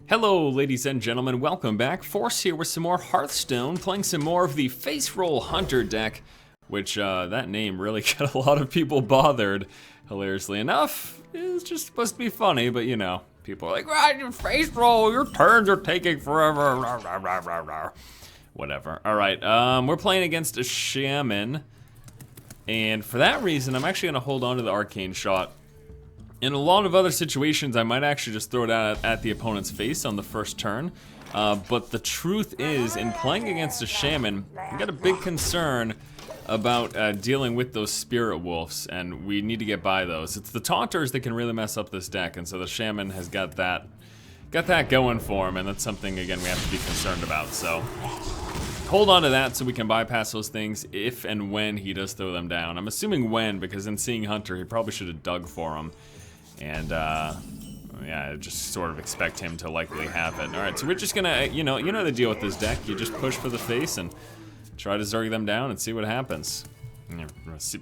Hello ladies and gentlemen, welcome back. Force here with some more Hearthstone, playing some more of the Faceroll Hunter deck, which that name really got a lot of people bothered, hilariously enough. It's just supposed to be funny, but you know, people are like, your Faceroll, your turns are taking forever, rah, rah, rah, rah, rah. Whatever. Alright, we're playing against a shaman, and for that reason, I'm actually gonna hold on to the arcane shot. In a lot of other situations, I might actually just throw it out at the opponent's face on the first turn. But the truth is, in playing against a shaman, I've got a big concern about dealing with those spirit wolves, and we need to get by those. It's the taunters that can really mess up this deck, and so the shaman has got that going for him, and that's something, again, we have to be concerned about. So hold on to that so we can bypass those things if and when he does throw them down. I'm assuming when, because in seeing Hunter, he probably should have dug for him. And yeah, I just sort of expect him to likely have it. All right, so we're just gonna, you know the deal with this deck. You just push for the face and try to zerg them down and see what happens.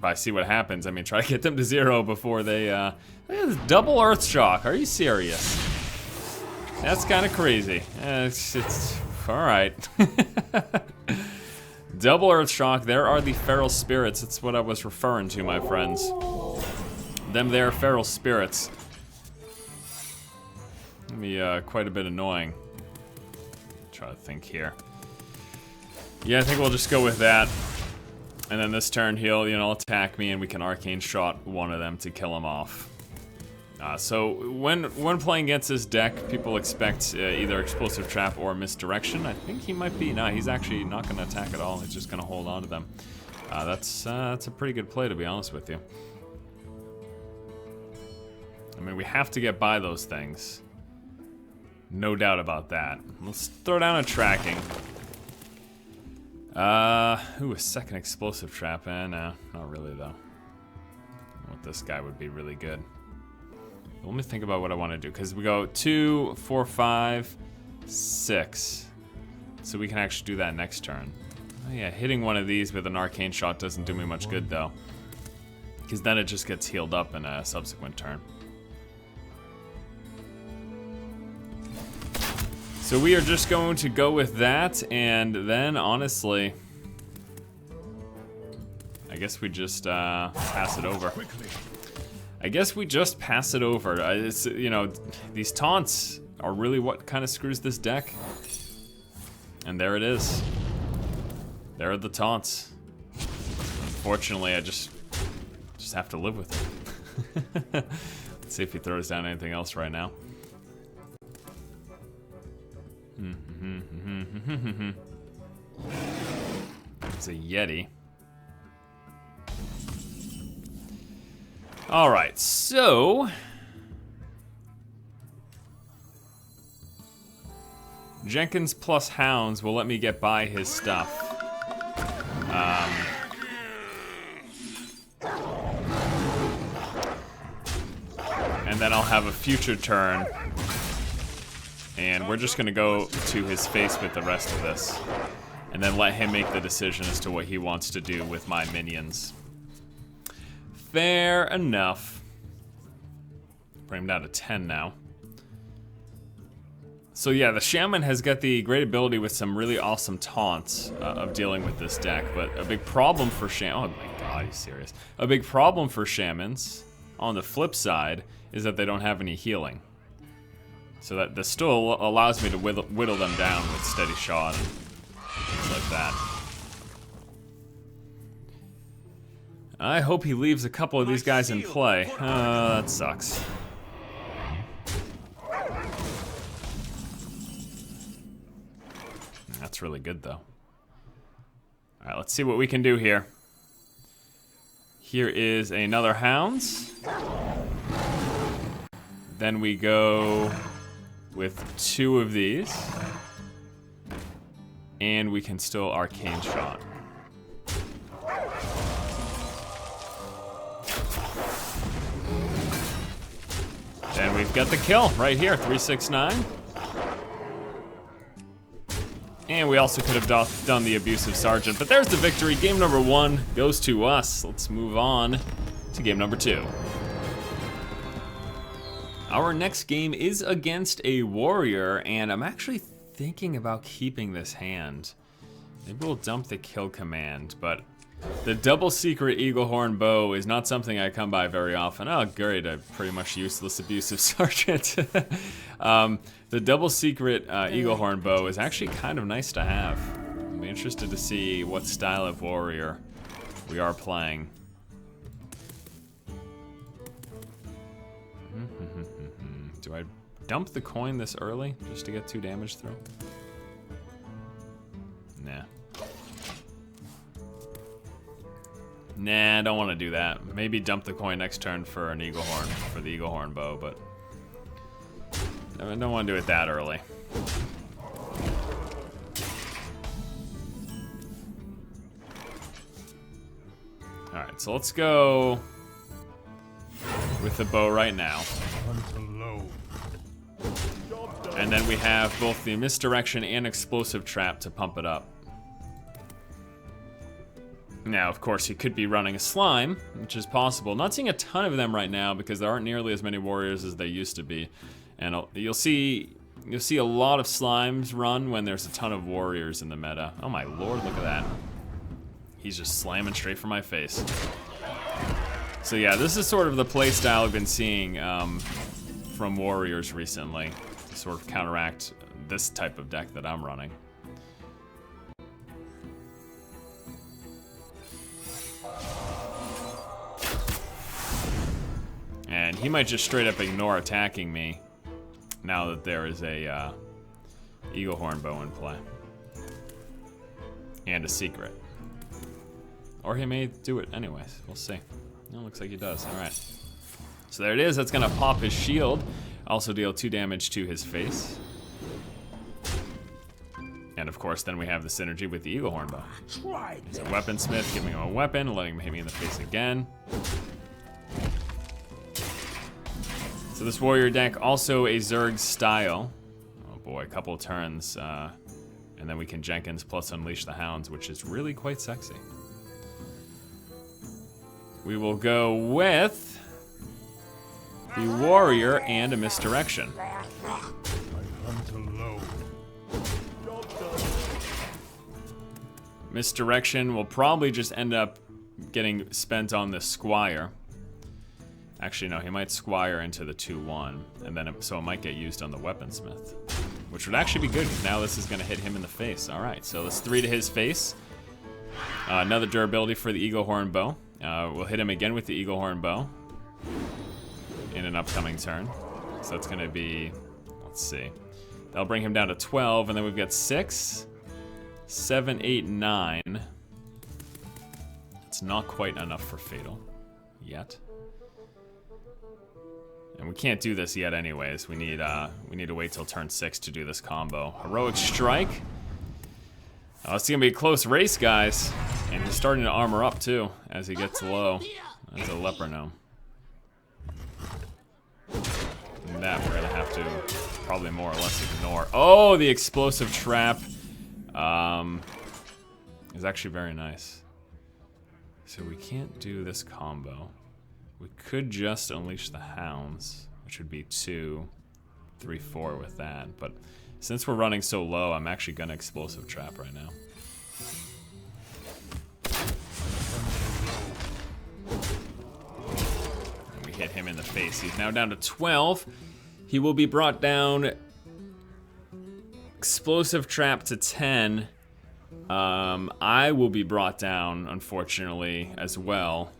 By see what happens, I mean try to get them to 0 before they, double Earth Shock. Are you serious? That's kind of crazy. It's all right. Double Earth Shock. There are the feral spirits. That's what I was referring to, my friends. Them there feral spirits. Can be quite a bit annoying. Try to think here. Yeah, I think we'll just go with that. And then this turn he'll, attack me and we can arcane shot one of them to kill him off. So when playing against this deck, people expect either explosive trap or misdirection. I think he might be, no, he's actually not gonna attack at all. He's just gonna hold on to them. That's a pretty good play, to be honest with you. I mean, we have to get by those things. No doubt about that. Let's throw down a tracking. Ooh, a second explosive trap. No, not really though. What this guy would be really good. Let me think about what I want to do, because we go 2, 4, 5, 6. So we can actually do that next turn. Oh yeah, hitting one of these with an arcane shot doesn't do me much good though, because then it just gets healed up in a subsequent turn. So we are just going to go with that, and then honestly, I guess we just pass it over. I guess we just pass it over. It's, these taunts are really what kind of screws this deck. And there it is. There are the taunts. Unfortunately, I just have to live with it. Let's see if he throws down anything else right now. It's a Yeti. Alright, so Jenkins plus Hounds will let me get by his stuff. And then I'll have a future turn, and we're just gonna go to his face with the rest of this, and then let him make the decision as to what he wants to do with my minions. Fair enough. Bring him down to 10 now. So yeah, the shaman has got the great ability with some really awesome taunts of dealing with this deck, but a big problem for oh my god, are you serious? A big problem for shamans, on the flip side, is that they don't have any healing. So that this still allows me to whittle them down with steady shot and things like that. I hope he leaves a couple of these guys in play. That sucks. That's really good though. Alright, let's see what we can do here. Here is another Hounds. Then we go with 2 of these. And we can still arcane shot. And we've got the kill right here, 369. And we also could have done the abusive sergeant, but there's the victory. Game number 1 goes to us. Let's move on to game number 2. Our next game is against a warrior, and I'm actually thinking about keeping this hand. Maybe we'll dump the kill command, but the double secret Eaglehorn bow is not something I come by very often. Oh, great, a pretty much useless abusive sergeant. The double secret Eaglehorn bow is actually kind of nice to have. I'll be interested to see what style of warrior we are playing. Do I dump the coin this early just to get 2 damage through? Nah. Nah, I don't want to do that. Maybe dump the coin next turn for an Eaglehorn, for the Eaglehorn bow, but I don't want to do it that early. Alright, so let's go with the bow right now. And then we have both the misdirection and explosive trap to pump it up. Now, of course, he could be running a slime, which is possible. Not seeing a ton of them right now because there aren't nearly as many warriors as there used to be. And you'll see a lot of slimes run when there's a ton of warriors in the meta. Oh my lord, look at that. He's just slamming straight for my face. So yeah, this is sort of the play style I've been seeing from warriors recently to sort of counteract this type of deck that I'm running. And he might just straight up ignore attacking me now that there is a Eaglehorn bow in play. And a secret. Or he may do it anyways. We'll see. It looks like he does. Alright. So there it is. That's going to pop his shield. Also deal 2 damage to his face. And of course, then we have the synergy with the Eaglehorn bow. He's a weaponsmith, giving him a weapon, letting him hit me in the face again. So this warrior deck, also a Zerg style. Oh boy, a couple of turns. And then we can Jenkins plus Unleash the Hounds, which is really quite sexy. We will go with the warrior and a misdirection. Misdirection will probably just end up getting spent on the squire. Actually, no, he might squire into the 2-1, and then so it might get used on the weaponsmith, which would actually be good because now this is going to hit him in the face. All right, so that's 3 to his face. Another durability for the Eaglehorn bow. We'll hit him again with the Eaglehorn bow in an upcoming turn. So that's going to be, let's see, that'll bring him down to 12, and then we've got 6, 7, 8, 9. It's not quite enough for fatal yet. And we can't do this yet anyways. We need to wait till turn 6 to do this combo. Heroic Strike. Oh, it's gonna be a close race, guys. And he's starting to armor up too as he gets low. That's a leper gnome. And that we're gonna have to probably more or less ignore. Oh, the explosive trap is actually very nice. So we can't do this combo. We could just Unleash the Hounds, which would be 2, 3, 4 with that. But since we're running so low, I'm actually gonna Explosive Trap right now. And we hit him in the face. He's now down to 12. He will be brought down. Explosive Trap to 10. I will be brought down, unfortunately, as well.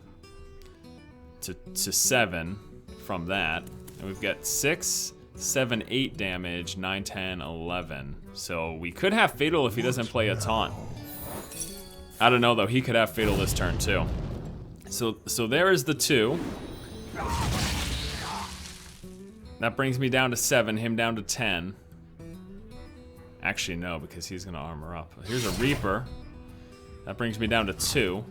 To 7 from that. And we've got 6, 7, 8 damage, 9, 10, 11. So we could have Fatal if he doesn't play a taunt. I don't know though, he could have Fatal this turn too. So there is the 2. That brings me down to 7, him down to 10. Actually no, because he's gonna armor up. Here's a Reaper. That brings me down to 2.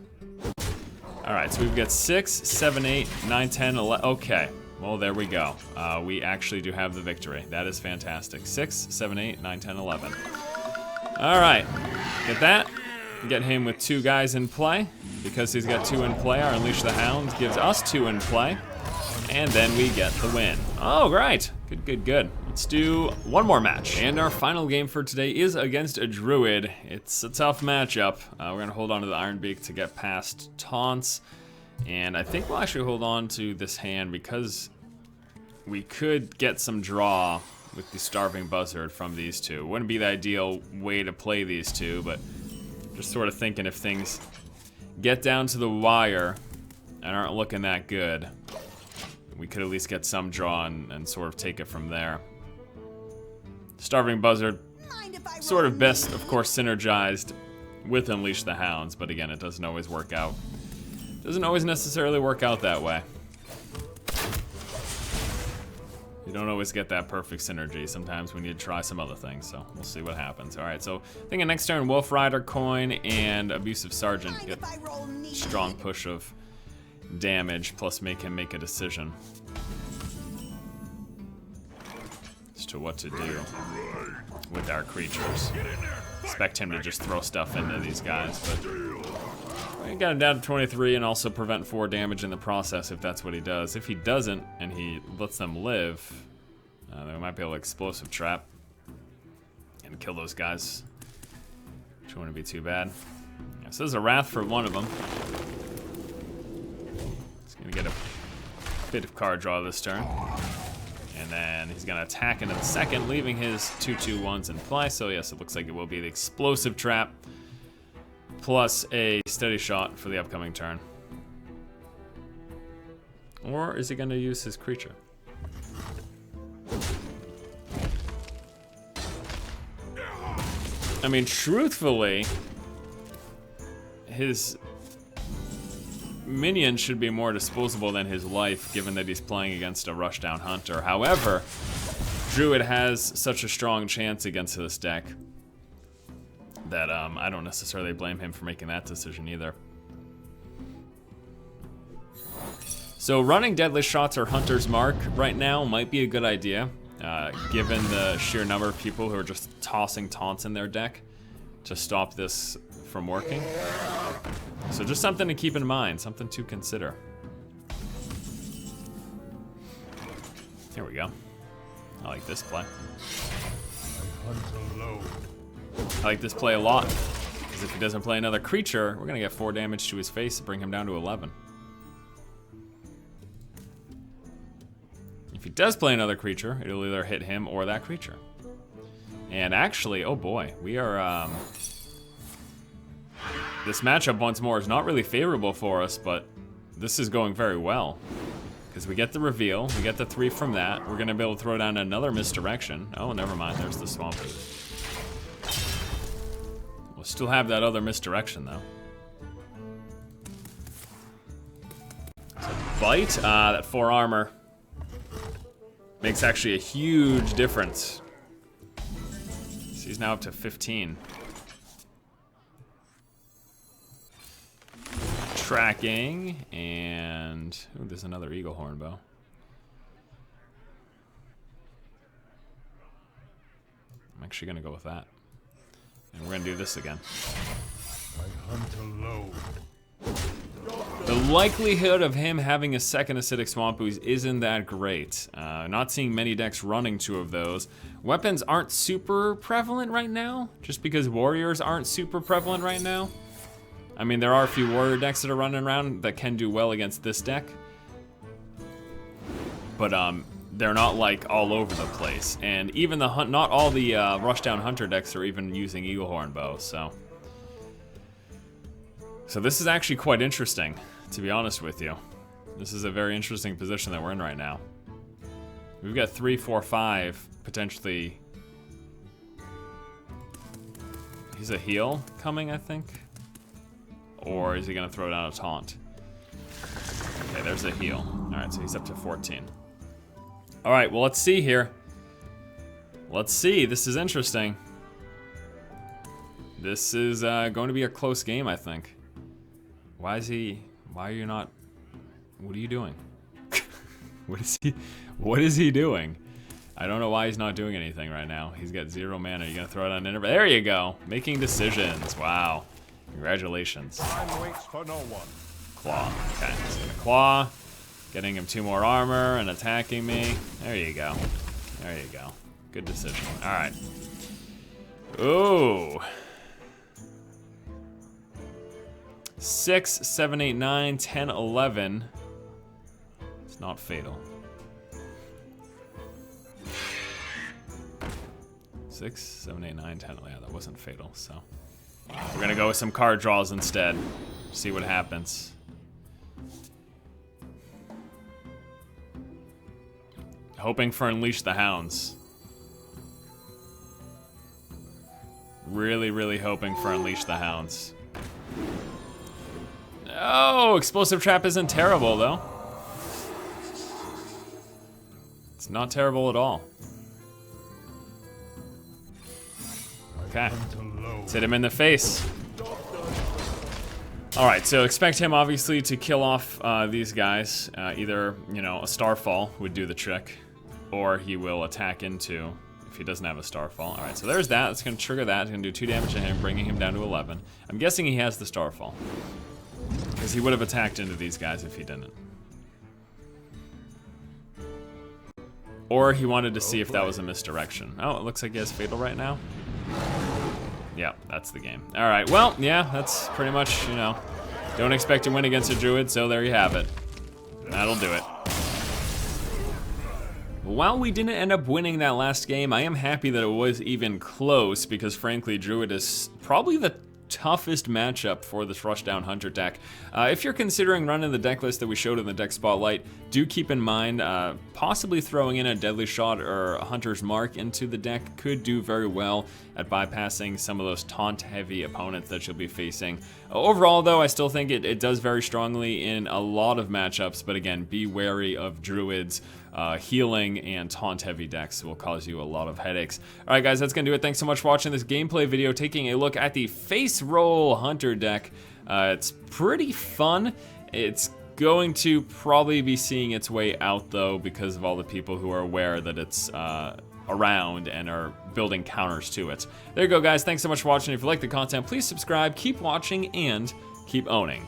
Alright, so we've got 6, 7, 8, 9, 10, 11. Okay, well, there we go. We actually do have the victory. That is fantastic. 6, 7, 8, 9, 10, 11. Alright, get that. Get him with 2 guys in play. Because he's got 2 in play, our Unleash the Hound gives us 2 in play. And then we get the win. Oh, right. Good, good, good. Let's do one more match. And our final game for today is against a druid. It's a tough matchup. We're gonna hold on to the Iron Beak to get past taunts. And I think we'll actually hold on to this hand because we could get some draw with the Starving Buzzard from these two. Wouldn't be the ideal way to play these two, but just sort of thinking if things get down to the wire and aren't looking that good, we could at least get some draw and sort of take it from there. Starving Buzzard, sort of best, of course, synergized with Unleash the Hounds, but again, it doesn't always work out. Doesn't always necessarily work out that way. You don't always get that perfect synergy. Sometimes we need to try some other things, so we'll see what happens. All right, so I think next turn, Wolf Rider, Coin, and Abusive Sergeant get strong push of damage, plus make him make a decision as to what to do with our creatures. Expect him to just throw stuff into these guys, but we got him down to 23 and also prevent 4 damage in the process if that's what he does. If he doesn't and he lets them live, then we might be able to Explosive Trap and kill those guys, which wouldn't be too bad. Yeah, so there's a Wrath for one of them. He's gonna get a bit of card draw this turn. And then he's gonna attack into the second, leaving his 2/2/1s in play. So yes, it looks like it will be the Explosive Trap plus a Steady Shot for the upcoming turn. Or is he gonna use his creature? I mean, truthfully, his minion should be more disposable than his life, given that he's playing against a Rushdown Hunter. However, Druid has such a strong chance against this deck that I don't necessarily blame him for making that decision either. So running Deadly Shots or Hunter's Mark right now might be a good idea, given the sheer number of people who are just tossing taunts in their deck to stop this from working. So just something to keep in mind, something to consider. Here we go. I like this play. I like this play a lot, because if he doesn't play another creature, we're gonna get 4 damage to his face to bring him down to 11. If he does play another creature, it'll either hit him or that creature. And actually, oh boy, we are, this matchup once more is not really favorable for us, but this is going very well. Because we get the reveal, we get the 3 from that, we're gonna be able to throw down another Misdirection. Oh, never mind, there's the Swamp. We'll still have that other Misdirection though. So Bite, that 4 armor makes actually a huge difference. So he's now up to 15. Tracking, and ooh, there's another Eagle Horn Bow. I'm actually gonna go with that. And we're gonna do this again. The likelihood of him having a second Acidic Swamp Ooze isn't that great. Not seeing many decks running 2 of those. Weapons aren't super prevalent right now, just because warriors aren't super prevalent right now. I mean, there are a few warrior decks that are running around that can do well against this deck. But they're not like all over the place. And even the not all the Rushdown Hunter decks are even using Eagle Horn Bows, so this is actually quite interesting, to be honest with you. This is a very interesting position that we're in right now. We've got 3, 4, 5 potentially. He's a heal coming, I think. Or is he gonna throw down a taunt? Okay, there's a heal. All right, so he's up to 14. All right, well, let's see here. Let's see, this is interesting. This is going to be a close game, I think. Why are you not, what are you doing? What is he doing? I don't know why he's not doing anything right now. He's got 0 mana. You're gonna throw it on interval. There you go, making decisions, wow. Congratulations. Time waits for no one. Claw. Okay, he's gonna claw. Getting him 2 more armor and attacking me. There you go. There you go. Good decision. All right. Ooh. 6, 7, 8, 9, 10, 11. It's not fatal. 6, 7, 8, 9, 10. Yeah, that wasn't fatal, so. We're gonna go with some card draws instead. See what happens. Hoping for Unleash the Hounds. Really, really hoping for Unleash the Hounds. Oh, Explosive Trap isn't terrible, though. It's not terrible at all. Okay. Let's hit him in the face. All right, so expect him, obviously, to kill off these guys. Either, you know, a Starfall would do the trick, or he will attack into, if he doesn't have a Starfall. All right, so there's that. It's going to trigger that. It's going to do 2 damage to him, bringing him down to 11. I'm guessing he has the Starfall, because he would have attacked into these guys if he didn't. Or he wanted to see if that was a misdirection. Oh, it looks like he has Fatal right now. Yeah, that's the game. All right, well, yeah, that's pretty much, you know, don't expect to win against a Druid, so there you have it. That'll do it. While we didn't end up winning that last game, I am happy that it was even close, because frankly, Druid is probably the toughest matchup for this Rushdown Hunter deck. If you're considering running the deck list that we showed in the deck spotlight, do keep in mind possibly throwing in a Deadly Shot or a Hunter's Mark into the deck could do very well at bypassing some of those taunt-heavy opponents that you'll be facing. Overall, though, I still think it does very strongly in a lot of matchups, but again, be wary of Druids. Healing and taunt-heavy decks will cause you a lot of headaches. All right, guys, that's gonna do it. Thanks so much for watching this gameplay video, taking a look at the Faceroll Hunter deck. It's pretty fun. It's going to probably be seeing its way out, though, because of all the people who are aware that it's around and are building counters to it. There you go, guys. Thanks so much for watching. If you like the content, please subscribe, keep watching, and keep owning.